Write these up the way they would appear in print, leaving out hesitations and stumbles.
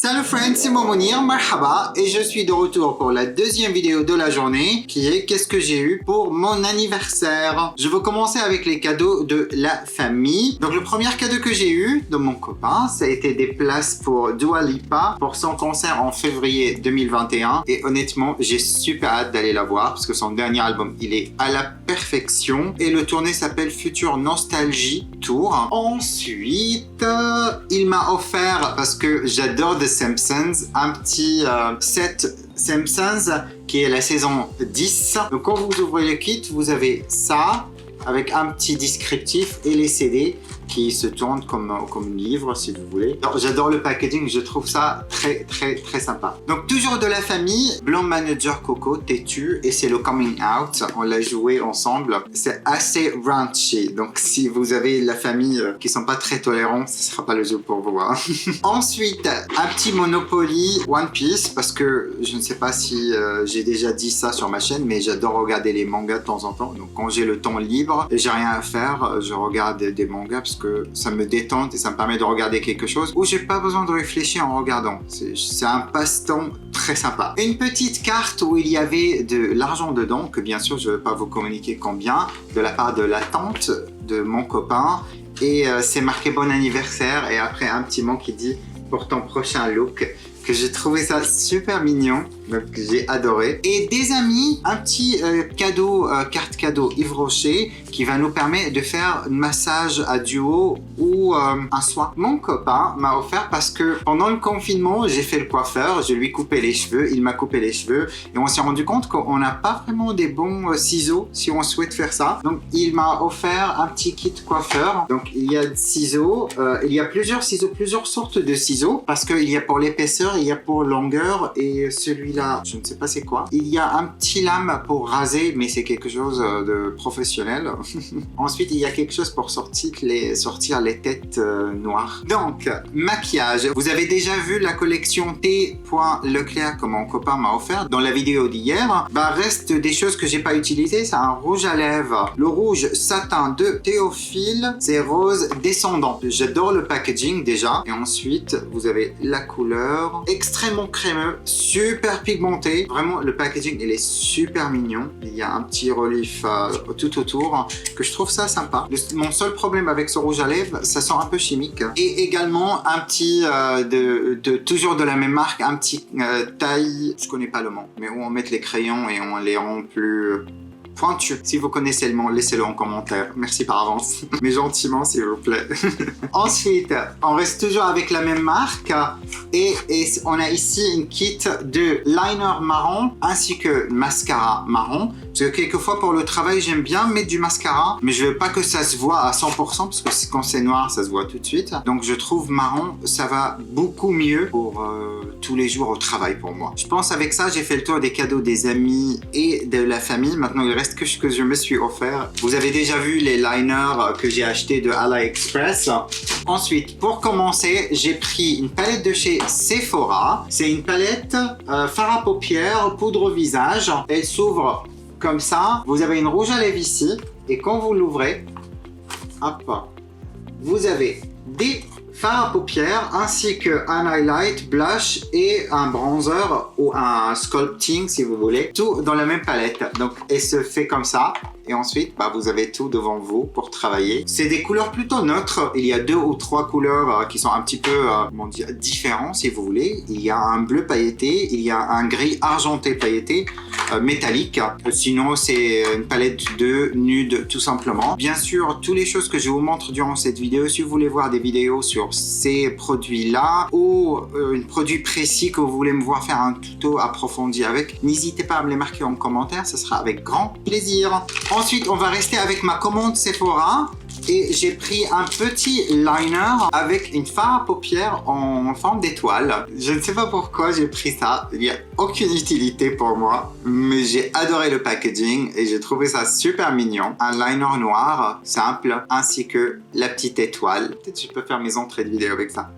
Salut friends, c'est moi Mounir, marhaba, et je suis de retour pour la deuxième vidéo de la journée qui est qu'est-ce que j'ai eu pour mon anniversaire. Je vais commencer avec les cadeaux de la famille. Donc le premier cadeau que j'ai eu de mon copain, ça a été des places pour Dua Lipa pour son concert en février 2021 et honnêtement j'ai super hâte d'aller la voir parce que son dernier album il est à la perfection et le tournée s'appelle Future Nostalgie Tour. Ensuite, il m'a offert, parce que j'adore The Simpsons, un petit set Simpsons qui est la saison 10. Donc quand vous ouvrez le kit, vous avez ça avec un petit descriptif et les CD qui se tournent comme un livre si vous voulez. J'adore le packaging, je trouve ça très sympa. Donc toujours de la famille, Blonde Manager Coco, Têtu, et c'est le Coming Out, on l'a joué ensemble. C'est assez raunchy, donc si vous avez la famille qui sont pas très tolérants, ce sera pas le jeu pour vous. Hein. Ensuite, un petit Monopoly One Piece, parce que je ne sais pas si j'ai déjà dit ça sur ma chaîne, mais j'adore regarder les mangas de temps en temps. Donc quand j'ai le temps libre et j'ai rien à faire, je regarde des mangas parce que ça me détend et ça me permet de regarder quelque chose où j'ai pas besoin de réfléchir en regardant. C'est un passe-temps très sympa. Une petite carte où il y avait de l'argent dedans, que bien sûr je ne vais pas vous communiquer combien, de la part de la tante de mon copain, et c'est marqué bon anniversaire et après un petit mot qui dit pour ton prochain look, que j'ai trouvé ça super mignon, donc j'ai adoré. Et des amis, un petit cadeau, carte cadeau Yves Rocher, qui va nous permettre de faire un massage à duo ou un soin. Mon copain m'a offert parce que pendant le confinement, j'ai fait le coiffeur, je lui ai coupé les cheveux, il m'a coupé les cheveux et on s'est rendu compte qu'on n'a pas vraiment des bons ciseaux si on souhaite faire ça. Donc il m'a offert un petit kit coiffeur. Donc il y a des ciseaux, il y a plusieurs ciseaux, plusieurs sortes de ciseaux parce qu'il y a pour l'épaisseur, il y a pour longueur et celui-là, je ne sais pas c'est quoi. Il y a un petit lame pour raser, mais c'est quelque chose de professionnel. Ensuite, il y a quelque chose pour sortir les têtes noires. Donc, maquillage. Vous avez déjà vu la collection T.Leclerc que mon copain m'a offert dans la vidéo d'hier. Reste des choses que j'ai pas utilisées. C'est un rouge à lèvres. Le rouge satin de Théophile. C'est rose descendant. J'adore le packaging déjà. Et ensuite, vous avez la couleur. Extrêmement crémeux. Super pigmenté. Vraiment, le packaging, il est super mignon. Il y a un petit relief tout autour. Que je trouve ça sympa. Mon seul problème avec ce rouge à lèvres, ça sent un peu chimique. Et également un petit, toujours de la même marque, un petit taille, je connais pas le nom, mais où on met les crayons et on les rend plus pointu. Si vous connaissez le nom, laissez-le en commentaire. Merci par avance. Mais gentiment, s'il vous plaît. Ensuite, on reste toujours avec la même marque. Et on a ici une kit de liner marron ainsi que mascara marron. Parce que quelquefois, pour le travail, j'aime bien mettre du mascara. Mais je veux pas que ça se voit à 100% parce que quand c'est noir, ça se voit tout de suite. Donc, je trouve marron, ça va beaucoup mieux pour tous les jours au travail pour moi. Je pense avec ça, j'ai fait le tour des cadeaux des amis et de la famille. Maintenant, il reste que ce que je me suis offert. Vous avez déjà vu les liners que j'ai achetés de AliExpress. Ensuite, pour commencer, j'ai pris une palette de chez Sephora. C'est une palette fard à paupières, poudre visage. Elle s'ouvre comme ça. Vous avez une rouge à lèvres ici. Et quand vous l'ouvrez, hop, vous avez des fard à paupières ainsi qu'un highlight, blush et un bronzer ou un sculpting si vous voulez. Tout dans la même palette. Donc, elle se fait comme ça. Et ensuite, vous avez tout devant vous pour travailler. C'est des couleurs plutôt neutres. Il y a 2 ou 3 couleurs qui sont un petit peu différents si vous voulez. Il y a un bleu pailleté, il y a un gris argenté pailleté, métallique. Sinon, c'est une palette de nude tout simplement. Bien sûr, toutes les choses que je vous montre durant cette vidéo, si vous voulez voir des vidéos sur ces produits-là ou un produit précis que vous voulez me voir faire un tuto approfondi avec, n'hésitez pas à me les marquer en commentaire, ce sera avec grand plaisir. Ensuite, on va rester avec ma commande Sephora et j'ai pris un petit liner avec une fard à paupières en forme d'étoile. Je ne sais pas pourquoi j'ai pris ça, il n'y a aucune utilité pour moi, mais j'ai adoré le packaging et j'ai trouvé ça super mignon. Un liner noir, simple, ainsi que la petite étoile. Peut-être que je peux faire mes entrées de vidéo avec ça.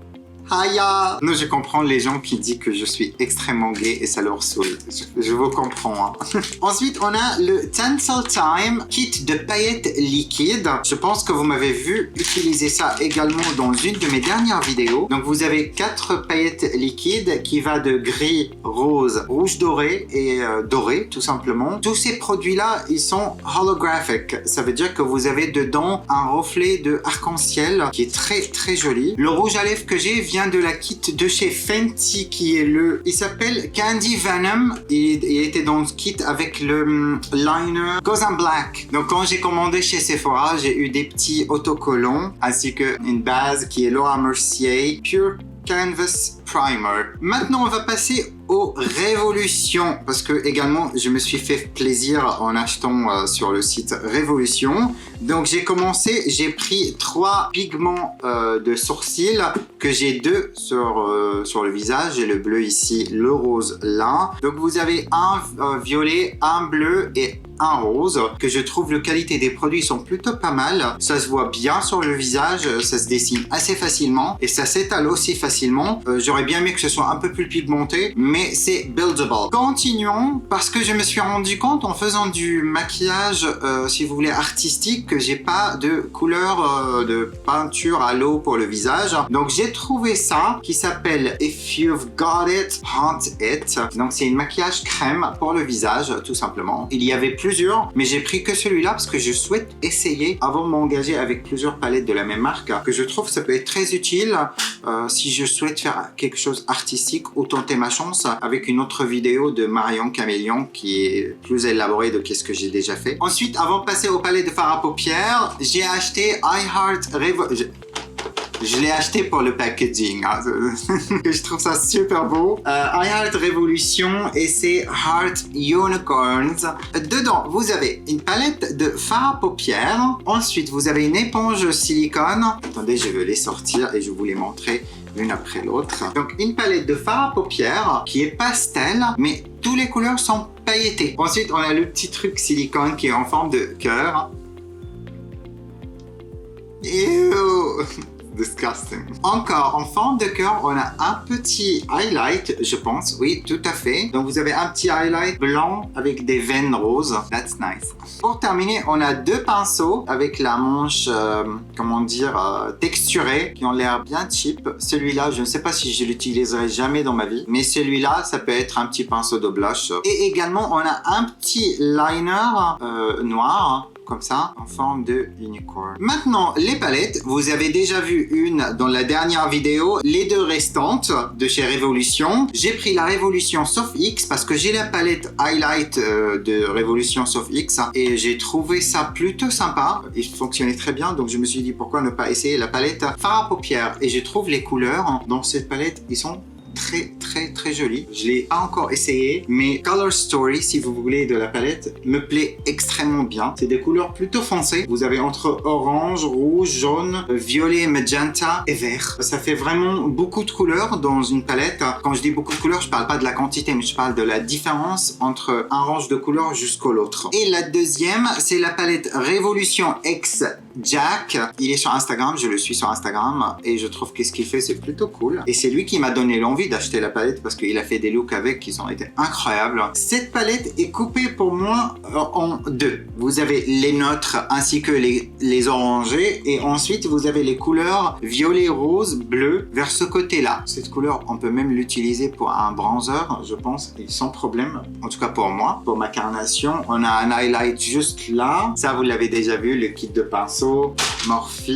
Haya. Non, je comprends les gens qui disent que je suis extrêmement gay et ça leur saoule. Je vous comprends. Hein. Ensuite, on a le Tencel Time kit de paillettes liquides. Je pense que vous m'avez vu utiliser ça également dans une de mes dernières vidéos. Donc, vous avez 4 paillettes liquides qui va de gris, rose, rouge doré et doré, tout simplement. Tous ces produits-là, ils sont holographic. Ça veut dire que vous avez dedans un reflet de arc-en-ciel qui est très, très joli. Le rouge à lèvres que j'ai vient de la kit de chez Fenty qui est il s'appelle Candy Venom. Il était dans le kit avec le liner Goes in Black. Donc quand j'ai commandé chez Sephora, j'ai eu des petits autocollants ainsi qu'une base qui est Laura Mercier Pure Canvas Primer. Maintenant, on va passer aux Révolutions parce que également, je me suis fait plaisir en achetant sur le site Révolution. Donc, j'ai pris 3 pigments de sourcils que j'ai 2 sur le visage. J'ai le bleu ici, le rose là. Donc, vous avez un violet, un bleu et un rose que je trouve la qualité des produits sont plutôt pas mal. Ça se voit bien sur le visage, ça se dessine assez facilement et ça s'étale aussi facilement. J'aurais bien aimé que ce soit un peu plus pigmenté, mais c'est buildable. Continuons parce que je me suis rendu compte en faisant du maquillage, si vous voulez, artistique, que j'ai pas de couleur de peinture à l'eau pour le visage. Donc j'ai trouvé ça qui s'appelle If You've Got It, Haunt It. Donc c'est une maquillage crème pour le visage, tout simplement. Il y avait plusieurs, mais j'ai pris que celui-là parce que je souhaite essayer avant de m'engager avec plusieurs palettes de la même marque, que je trouve ça peut être très utile si je souhaite faire quelque chose artistique ou tenter ma chance avec une autre vidéo de Marion Caméléon qui est plus élaborée de ce que j'ai déjà fait. Ensuite, avant de passer aux palettes de fard à paupières, j'ai acheté Je l'ai acheté pour le packaging, hein. Je trouve ça super beau. I Heart Révolution et c'est Heart Unicorns. Dedans, vous avez une palette de fard à paupières. Ensuite, vous avez une éponge silicone. Attendez, je vais les sortir et je vais vous les montrer l'une après l'autre. Donc, une palette de fard à paupières qui est pastel, mais toutes les couleurs sont pailletées. Ensuite, on a le petit truc silicone qui est en forme de cœur. Ew. Disgusting. Encore, en forme de cœur, on a un petit highlight, je pense. Oui, tout à fait. Donc, vous avez un petit highlight blanc avec des veines roses. That's nice. Pour terminer, on a 2 pinceaux avec la manche, texturée, qui ont l'air bien cheap. Celui-là, je ne sais pas si je l'utiliserai jamais dans ma vie. Mais celui-là, ça peut être un petit pinceau de blush. Et également, on a un petit liner noir. Comme ça, en forme de unicorn. Maintenant, les palettes, vous avez déjà vu une dans la dernière vidéo, les 2 restantes de chez Révolution. J'ai pris la Révolution Soft X parce que j'ai la palette highlight de Révolution Soft X et j'ai trouvé ça plutôt sympa. Il fonctionnait très bien, donc je me suis dit pourquoi ne pas essayer la palette fard à paupières. Et je trouve les couleurs dans cette palette, ils sont très joli. Je l'ai pas encore essayé, mais Color Story, si vous voulez, de la palette, me plaît extrêmement bien. C'est des couleurs plutôt foncées. Vous avez entre orange, rouge, jaune, violet, magenta et vert. Ça fait vraiment beaucoup de couleurs dans une palette. Quand je dis beaucoup de couleurs, je parle pas de la quantité, mais je parle de la différence entre un range de couleurs jusqu'au l'autre. Et la deuxième, c'est la palette Révolution X Jack. Il est sur Instagram, je le suis sur Instagram et je trouve que ce qu'il fait, c'est plutôt cool. Et c'est lui qui m'a donné l'envie d'acheter la palette parce qu'il a fait des looks avec qui ont été incroyables. Cette palette est coupée pour moi en 2. Vous avez les neutres ainsi que les orangés et ensuite vous avez les couleurs violet, rose, bleu vers ce côté-là. Cette couleur, on peut même l'utiliser pour un bronzer, je pense, et sans problème. En tout cas pour moi, pour ma carnation, on a un highlight juste là. Ça, vous l'avez déjà vu, le kit de pinceau, Morphe.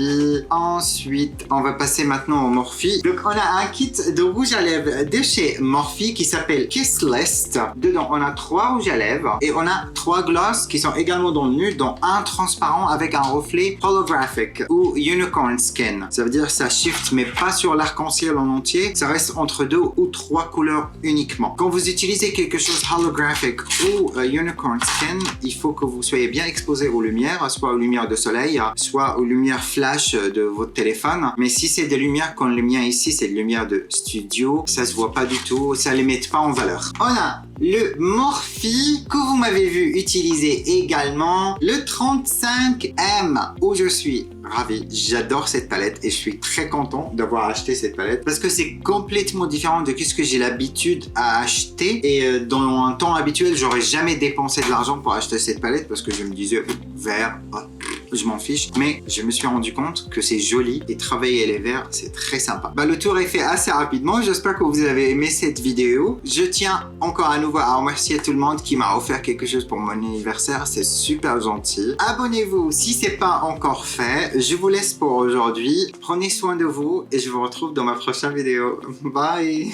Ensuite, on va passer maintenant au Morphe. Donc, on a un kit de rouge à lèvres de chez Morphe qui s'appelle Kiss List. Dedans, on a 3 rouges à lèvres et on a 3 gloss qui sont également dans le nude, dont un transparent avec un reflet holographic ou unicorn skin. Ça veut dire que ça shift, mais pas sur l'arc-en-ciel en entier. Ça reste entre 2 ou 3 couleurs uniquement. Quand vous utilisez quelque chose holographic ou unicorn skin, il faut que vous soyez bien exposé aux lumières, soit aux lumières de soleil, soit aux lumières lumière flash de votre téléphone. Mais si c'est des lumières comme le mien ici, c'est des lumières de studio, ça se voit pas du tout, ça les met pas en valeur. On a le Morphe que vous m'avez vu utiliser également, le 35M où je suis ravi. J'adore cette palette et je suis très content d'avoir acheté cette palette parce que c'est complètement différent de ce que j'ai l'habitude à acheter et dans un temps habituel, j'aurais jamais dépensé de l'argent pour acheter cette palette parce que je me disais vert, je m'en fiche, mais je me suis rendu compte que c'est joli et travailler les verts, c'est très sympa. Le tour est fait assez rapidement, j'espère que vous avez aimé cette vidéo. Je tiens encore à nouveau à remercier tout le monde qui m'a offert quelque chose pour mon anniversaire, c'est super gentil. Abonnez-vous si c'est pas encore fait. Je vous laisse pour aujourd'hui, prenez soin de vous et je vous retrouve dans ma prochaine vidéo. Bye!